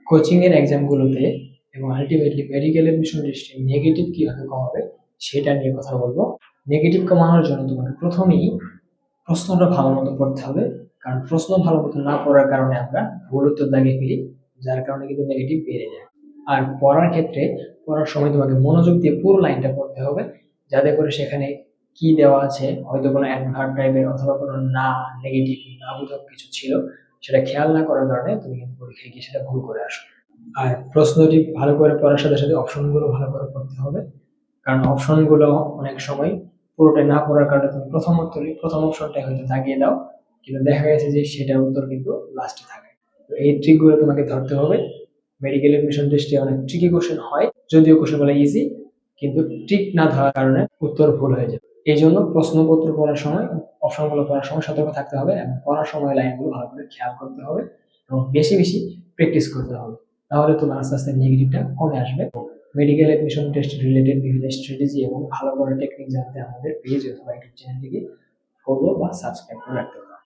Coaching এর এক্সামগুলোতে এবং ultimately medical admission টেস্টে নেগেটিভ কিভাবে কমাবে সেটা নিয়ে কথা বলবো। নেগেটিভ কমানোর জন্য তোমাকে প্রথমেই প্রশ্নটা ভালো মতো পড়তে হবে, কারণ প্রশ্ন ভালো মতো না পড়ার কারণে আমরা ভুল উত্তর দাগিয়ে ফেলি, যার কারণে কিন্তু নেগেটিভ বেড়ে যায়। আর পড়ার ক্ষেত্রে পড়ার সময় তোমাকে মনোযোগ দিয়ে পুরো লাইনটা পড়তে হবে, যাতে করে সেখানে কি দেওয়া আছে, হয়তো কোনো অ্যাডভার্ব টাইপের অথবা কোনো না নেগেটিভ না বোধক কিছু ছিল, সেটা খেয়াল না করার কারণে তুমি কিন্তু পরীক্ষায় গিয়ে সেটা ভুল করে আসো। আর প্রশ্নটি ভালো করে পড়ার সাথে সাথে অপশনগুলো ভালো করে পড়তে হবে, কারণ অপশনগুলো অনেক সময় পুরোটাই না পড়ার কারণে তুমি প্রথম অপশনটাই হয়তো দাগিয়ে দাও, কিন্তু দেখা গেছে যে সেটার উত্তর কিন্তু লাস্টে থাকে। তো এই ট্রিকগুলো তোমাকে ধরতে হবে। মেডিকেল এডমিশন টেস্টে অনেক ট্রিকি কোশ্চেন হয়, যদিও কোশ্চেনগুলো ইজি, কিন্তু ট্রিক না ধরার কারণে উত্তর ভুল হয়ে যায়। এই জন্য প্রশ্নপত্র পড়ার সময়, অপশনগুলো পড়ার সময় সতর্ক থাকতে হবে এবং পড়ার সময় লাইনগুলো ভালো করে খেয়াল করতে হবে এবং বেশি বেশি প্র্যাকটিস করতে হবে। তাহলে তোমার আস্তে আস্তে নেগেটিভটা কমে আসবে। মেডিকেল এডমিশন টেস্ট রিলেটেড বিভিন্ন স্ট্র্যাটেজি এবং ভালো করে টেকনিক জানতে আমাদের পেজ অথবা ইউটিউব চ্যানেলটিকে ফলো বা সাবস্ক্রাইব করে রাখতে হবে।